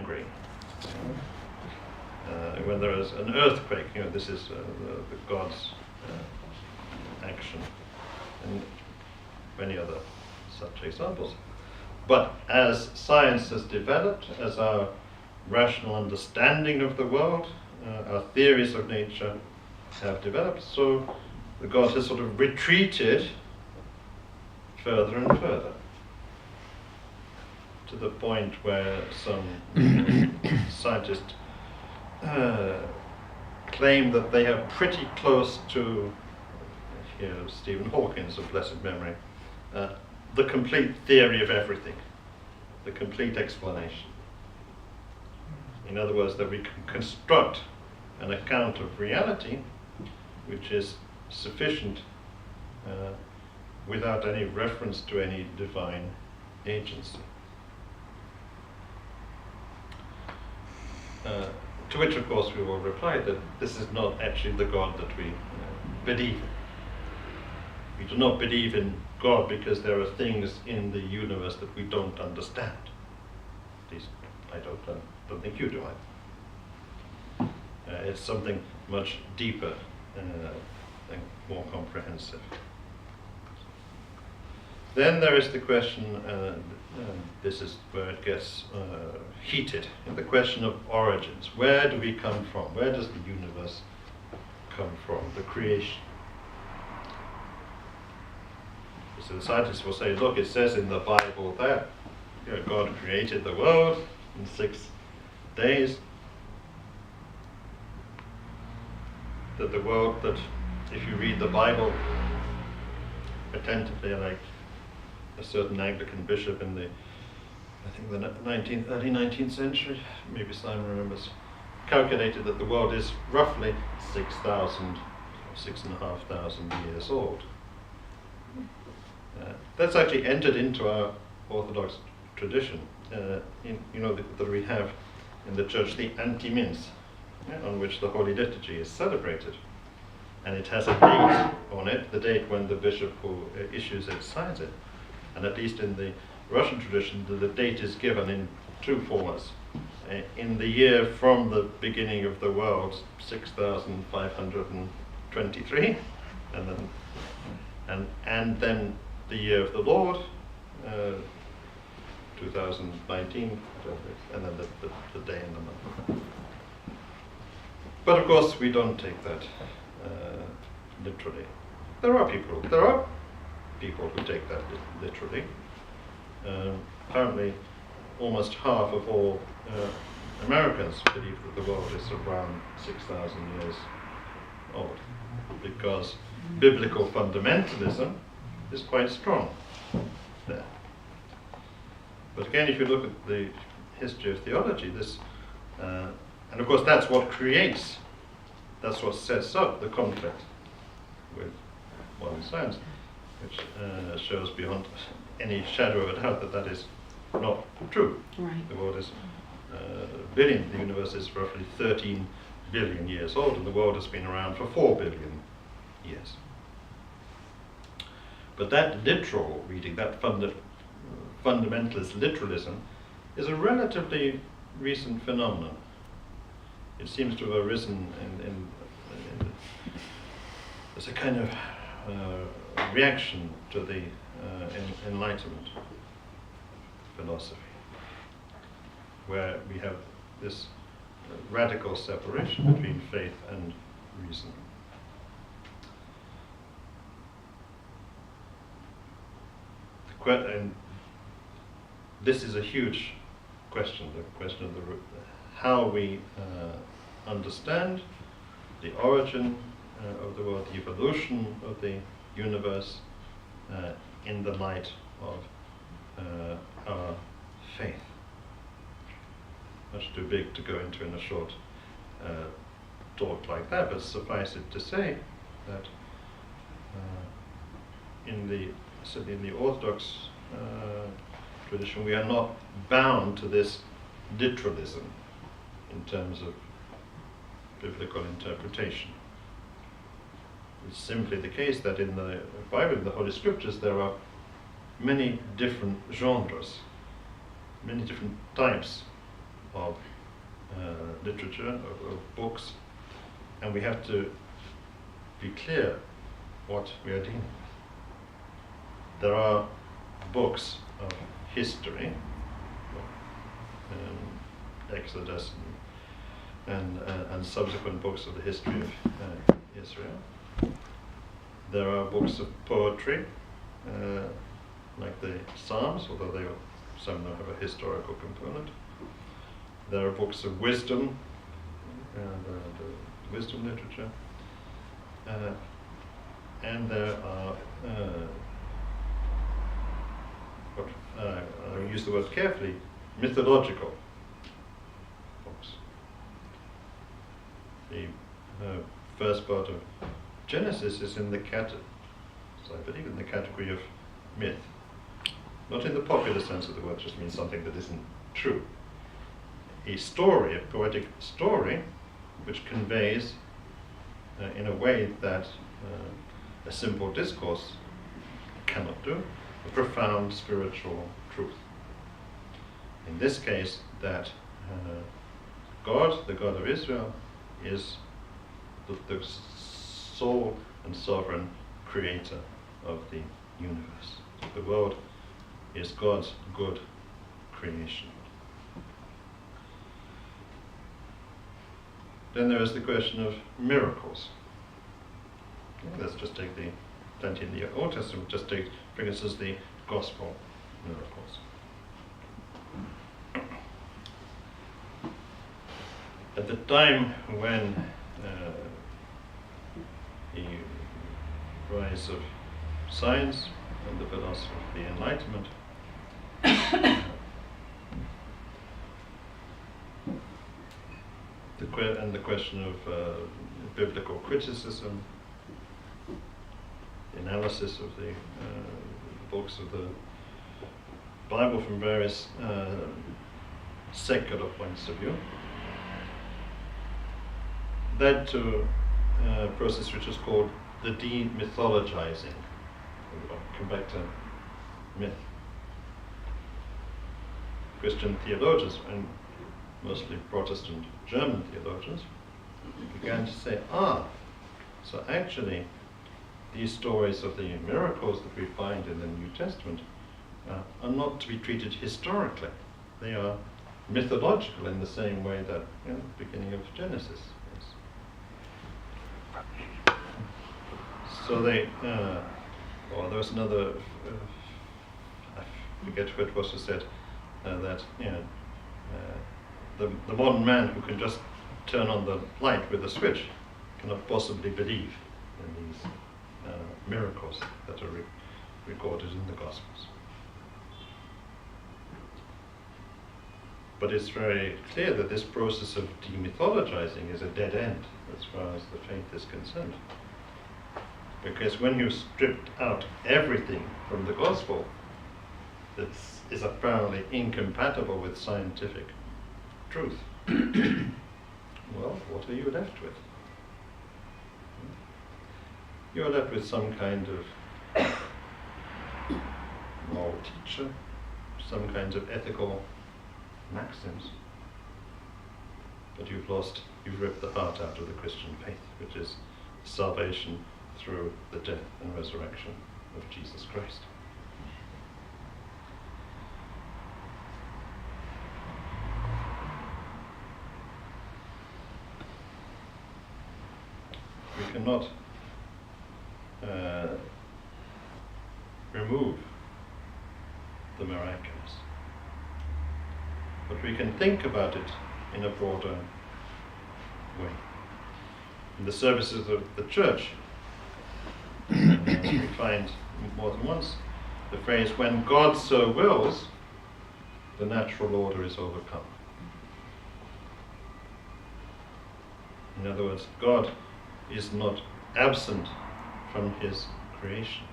angry. When there is an earthquake, this is the God's action, and many other such examples. But as science has developed, as our rational understanding of the world, our theories of nature have developed, so the God has sort of retreated further and further, to the point where some scientists claim that they are pretty close to, Stephen Hawking's of blessed memory, the complete theory of everything, the complete explanation. In other words, that we can construct an account of reality which is sufficient without any reference to any divine agency. To which, of course, we will reply that this is not actually the God that we believe in. We do not believe in God because there are things in the universe that we don't understand. At least I don't think you do either. It's something much deeper and more comprehensive. Then there is the question, this is where it gets heated, the question of origins. Where do we come from? Where does the universe come from, the creation? So the scientists will say, look, it says in the Bible that God created the world in 6 days. That the world, that if you read the Bible attentively, like a certain Anglican bishop in the, I think the early 19th century, maybe Simon remembers, calculated that the world is roughly 6,500 years old. That's actually entered into our Orthodox tradition. That we have in the church the Anti-Mince, on which the Holy Liturgy is celebrated. And it has a date on it, the date when the bishop who issues it signs it. And at least in the Russian tradition, the date is given in two formats. In the year from the beginning of the world, 6,523, and then the year of the Lord, 2019, and then the day and the month. But of course, we don't take that literally. There are people who take that literally. Apparently, almost half of all Americans believe that the world is around 6,000 years old, because biblical fundamentalism is quite strong there. But again, if you look at the history of theology, and of course that's what creates, that's what sets up the conflict with modern science, which shows beyond any shadow of a doubt that that is not true. Right. The world is billion, the universe is roughly 13 billion years old, and the world has been around for 4 billion years. But that literal reading, that fundamentalist literalism, is a relatively recent phenomenon. It seems to have arisen as a kind of reaction to the Enlightenment philosophy, where we have this radical separation between faith and reason. And this is a huge question, the question of how we understand the origin of the world, the evolution of the universe in the light of our faith. Much too big to go into in a short talk like that, but suffice it to say that certainly in the Orthodox tradition, we are not bound to this literalism in terms of biblical interpretation. It's simply the case that in the Bible, in the Holy Scriptures, there are many different genres, many different types of literature, of books, and we have to be clear what we are dealing with. There are books of history, Exodus and subsequent books of the history of Israel. There are books of poetry, like the Psalms, although some of them have a historical component. There are books of wisdom, the wisdom literature, and there are, I use the word carefully, mythological books. The first part of Genesis is in the I believe in the category of myth. Not in the popular sense of the word, just means something that isn't true. A story, a poetic story, which conveys in a way that a simple discourse cannot do, a profound spiritual truth. In this case, that God, the God of Israel, is the sole and sovereign creator of the universe. The world is God's good creation. Then there is the question of miracles. Let's just take plenty in the Old Testament, bring us as the gospel miracles. At the time when the rise of science and the philosophy of the Enlightenment, the question of biblical criticism, the analysis of the books of the Bible from various secular points of view, led to a process which is called the demythologizing. I'll come back to myth. Christian theologians, and mostly Protestant German theologians, began to say, so actually these stories of the miracles that we find in the New Testament are not to be treated historically. They are mythological in the same way that the beginning of Genesis is. So there was another, I forget what it was who said, that the modern man who can just turn on the light with a switch cannot possibly believe in these miracles that are recorded in the Gospels. But it's very clear that this process of demythologizing is a dead end as far as the faith is concerned. Because when you stripped out everything from the Gospel that is apparently incompatible with scientific truth, well, what are you left with? You're left with some kind of moral teacher, some kinds of ethical maxims, but you've ripped the heart out of the Christian faith, which is salvation through the death and resurrection of Jesus Christ. We cannot remove the miraculous, but we can think about it in a broader way. In the services of the church, we find more than once the phrase, when God so wills, the natural order is overcome. In other words, God is not absent from his creation.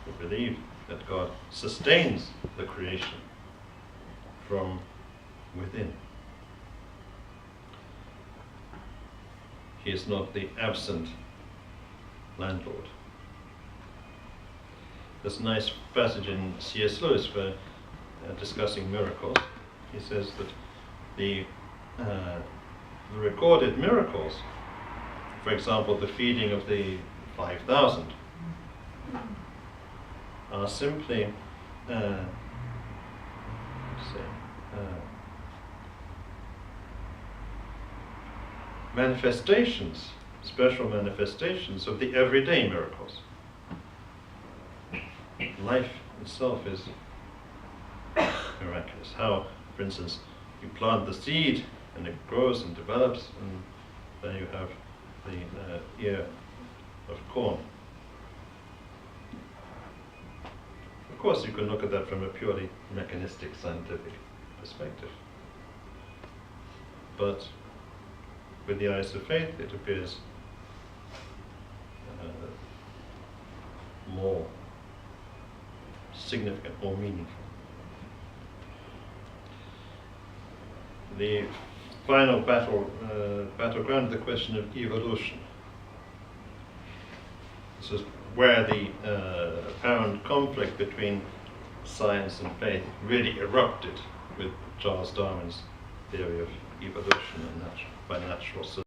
We believe that God sustains the creation from within. He is not the absent landlord. There's a nice passage in C.S. Lewis for discussing miracles, he says that the recorded miracles, for example, the feeding of the 5,000, are simply manifestations, special manifestations of the everyday miracles. Life itself is miraculous. How, for instance, you plant the seed and it grows and develops, and then you have the ear of corn. Of course, you can look at that from a purely mechanistic, scientific perspective. But with the eyes of faith, it appears more significant, more meaningful. The final battleground, the question of evolution. This is where the apparent conflict between science and faith really erupted with Charles Darwin's theory of evolution and by natural selection.